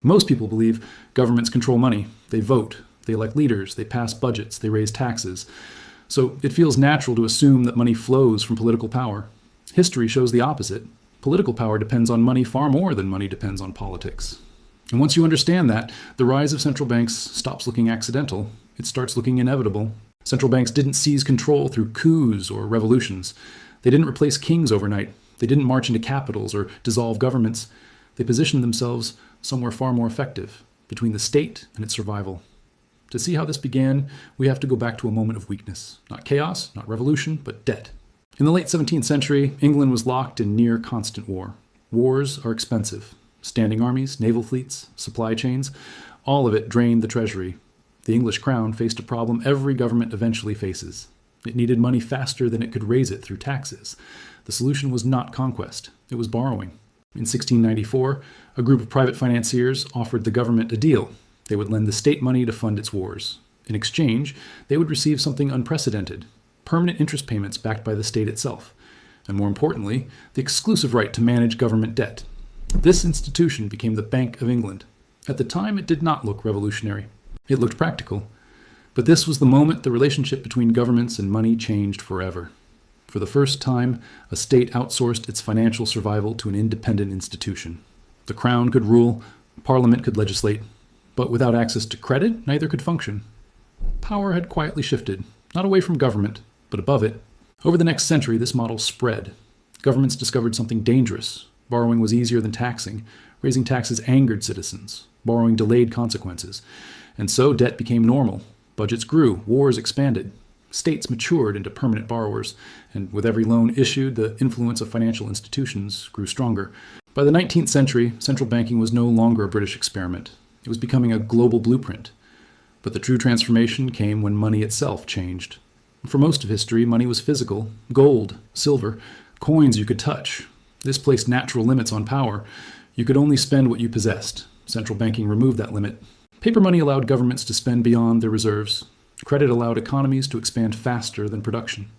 Most people believe governments control money. They vote, they elect leaders, they pass budgets, they raise taxes. So it feels natural to assume that money flows from political power. History shows the opposite. Political power depends on money far more than money depends on politics. And once you understand that, the rise of central banks stops looking accidental. It starts looking inevitable. Central banks didn't seize control through coups or revolutions. They didn't replace kings overnight. They didn't march into capitals or dissolve governments. They positioned themselves somewhere far more effective, between the state and its survival. To see how this began, we have to go back to a moment of weakness. Not chaos, not revolution, but debt. In the late 17th century, England was locked in near constant war. Wars are expensive. Standing armies, naval fleets, supply chains, all of it drained the treasury. The English crown faced a problem every government eventually faces. It needed money faster than it could raise it through taxes. The solution was not conquest, it was borrowing. In 1694, a group of private financiers offered the government a deal. They would lend the state money to fund its wars. In exchange, they would receive something unprecedented: permanent interest payments backed by the state itself, and more importantly, the exclusive right to manage government debt. This institution became the Bank of England. At the time, it did not look revolutionary. It looked practical. But this was the moment the relationship between governments and money changed forever. For the first time, a state outsourced its financial survival to an independent institution. The crown could rule, parliament could legislate, but without access to credit, neither could function. Power had quietly shifted, not away from government, but above it. Over the next century, this model spread. Governments discovered something dangerous. Borrowing was easier than taxing. Raising taxes angered citizens. Borrowing delayed consequences. And so debt became normal. Budgets grew. Wars expanded. States matured into permanent borrowers. And with every loan issued, the influence of financial institutions grew stronger. By the 19th century, central banking was no longer a British experiment. It was becoming a global blueprint. But the true transformation came when money itself changed. For most of history, money was physical: gold, silver, coins you could touch. This placed natural limits on power. You could only spend what you possessed. Central banking removed that limit. Paper money allowed governments to spend beyond their reserves. Credit allowed economies to expand faster than production.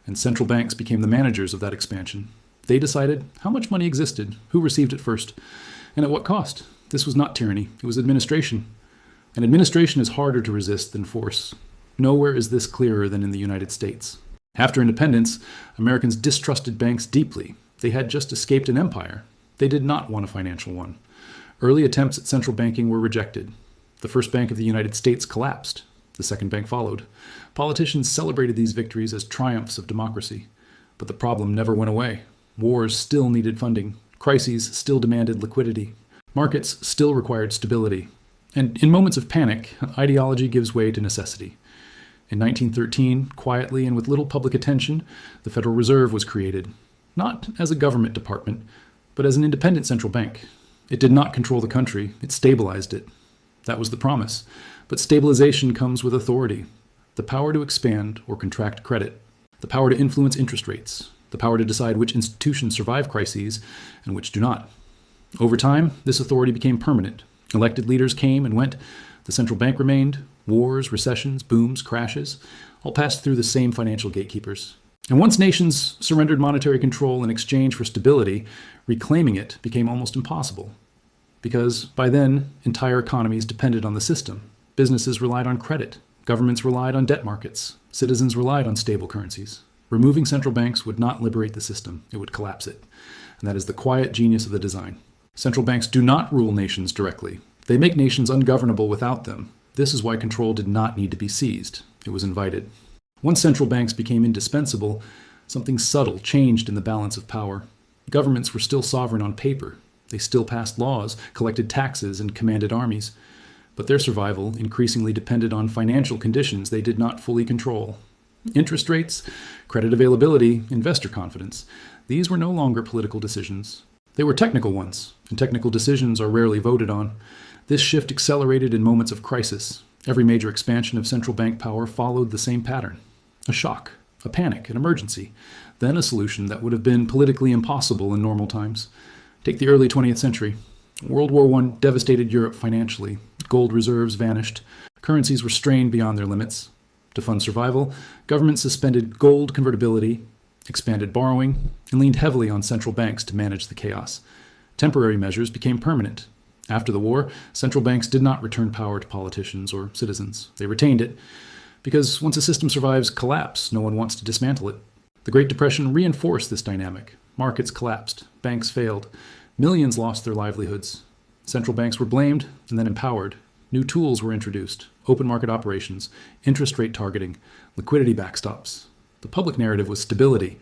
And central banks became the managers of that expansion. They decided how much money existed, who received it first, and at what cost. This was not tyranny, it was administration. And administration is harder to resist than force. Nowhere is this clearer than in the United States. After independence, Americans distrusted banks deeply. They had just escaped an empire. They did not want a financial one. Early attempts at central banking were rejected. The first bank of the United States collapsed. The second bank followed. Politicians celebrated these victories as triumphs of democracy. But the problem never went away. Wars still needed funding. Crises still demanded liquidity. Markets still required stability. And in moments of panic, ideology gives way to necessity. In 1913, quietly and with little public attention, the Federal Reserve was created. Not as a government department, but as an independent central bank. It did not control the country, it stabilized it. That was the promise. But stabilization comes with authority. The power to expand or contract credit. The power to influence interest rates. The power to decide which institutions survive crises and which do not. Over time, this authority became permanent. Elected leaders came and went. The central bank remained. Wars, recessions, booms, crashes, all passed through the same financial gatekeepers. And once nations surrendered monetary control in exchange for stability, reclaiming it became almost impossible. Because by then, entire economies depended on the system. Businesses relied on credit. Governments relied on debt markets. Citizens relied on stable currencies. Removing central banks would not liberate the system. It would collapse it. And that is the quiet genius of the design. Central banks do not rule nations directly. They make nations ungovernable without them. This is why control did not need to be seized. It was invited. Once central banks became indispensable, something subtle changed in the balance of power. Governments were still sovereign on paper. They still passed laws, collected taxes, and commanded armies. But their survival increasingly depended on financial conditions they did not fully control. Interest rates, credit availability, investor confidence. These were no longer political decisions. They were technical ones, and technical decisions are rarely voted on. This shift accelerated in moments of crisis. Every major expansion of central bank power followed the same pattern. A shock, a panic, an emergency, then a solution that would have been politically impossible in normal times. Take the early 20th century. World War I devastated Europe financially. Gold reserves vanished. Currencies were strained beyond their limits. To fund survival, governments suspended gold convertibility, expanded borrowing, and leaned heavily on central banks to manage the chaos. Temporary measures became permanent. After the war, central banks did not return power to politicians or citizens. They retained it, because once a system survives collapse, no one wants to dismantle it. The Great Depression reinforced this dynamic. Markets collapsed, banks failed, millions lost their livelihoods. Central banks were blamed and then empowered. New tools were introduced: open market operations, interest rate targeting, liquidity backstops. The public narrative was stability,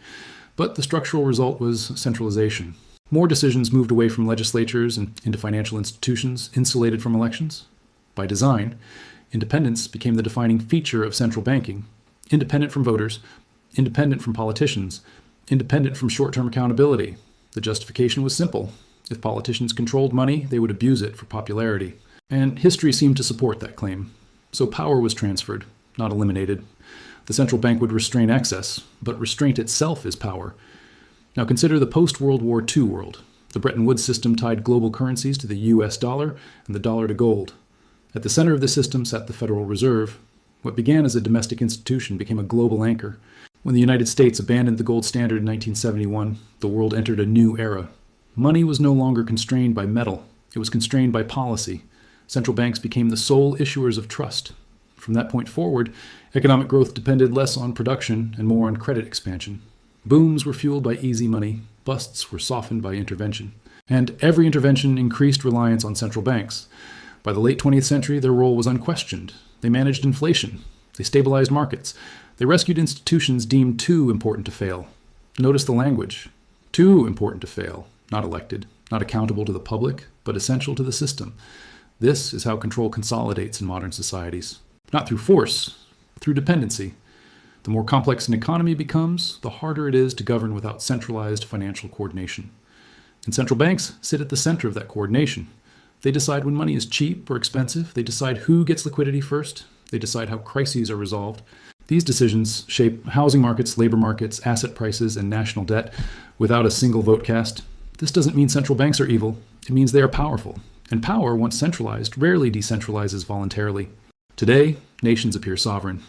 but the structural result was centralization. More decisions moved away from legislatures and into financial institutions, insulated from elections. By design, independence became the defining feature of central banking: independent from voters, independent from politicians, independent from short-term accountability. The justification was simple: if politicians controlled money, they would abuse it for popularity. And history seemed to support that claim. So power was transferred, not eliminated. The central bank would restrain excess, but restraint itself is power. Now consider the post-World War II world. The Bretton Woods system tied global currencies to the US dollar and the dollar to gold. At the center of the system sat the Federal Reserve. What began as a domestic institution became a global anchor. When the United States abandoned the gold standard in 1971, the world entered a new era. Money was no longer constrained by metal. It was constrained by policy. Central banks became the sole issuers of trust. From that point forward, economic growth depended less on production and more on credit expansion. Booms were fueled by easy money. Busts were softened by intervention. And every intervention increased reliance on central banks. By the late 20th century, their role was unquestioned. They managed inflation. They stabilized markets. They rescued institutions deemed too important to fail. Notice the language. Too important to fail. Not elected, not accountable to the public, but essential to the system. This is how control consolidates in modern societies. Not through force, through dependency. The more complex an economy becomes, the harder it is to govern without centralized financial coordination. And central banks sit at the center of that coordination. They decide when money is cheap or expensive. They decide who gets liquidity first. They decide how crises are resolved. These decisions shape housing markets, labor markets, asset prices, and national debt without a single vote cast. This doesn't mean central banks are evil. It means they are powerful. And power, once centralized, rarely decentralizes voluntarily. Today, nations appear sovereign,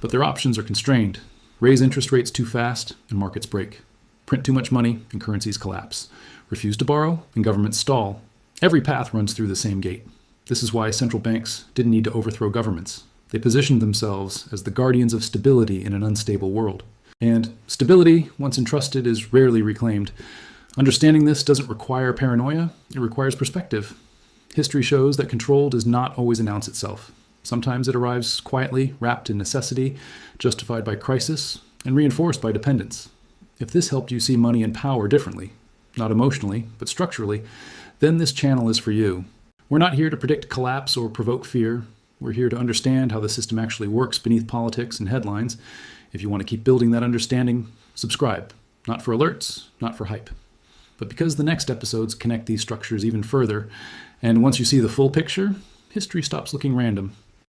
but their options are constrained. Raise interest rates too fast, and markets break. Print too much money, and currencies collapse. Refuse to borrow, and governments stall. Every path runs through the same gate. This is why central banks didn't need to overthrow governments. They positioned themselves as the guardians of stability in an unstable world. And stability, once entrusted, is rarely reclaimed. Understanding this doesn't require paranoia, it requires perspective. History shows that control does not always announce itself. Sometimes it arrives quietly, wrapped in necessity, justified by crisis, and reinforced by dependence. If this helped you see money and power differently, not emotionally, but structurally, then this channel is for you. We're not here to predict collapse or provoke fear. We're here to understand how the system actually works beneath politics and headlines. If you want to keep building that understanding, subscribe. Not for alerts, not for hype, but because the next episodes connect these structures even further. And once you see the full picture, history stops looking random.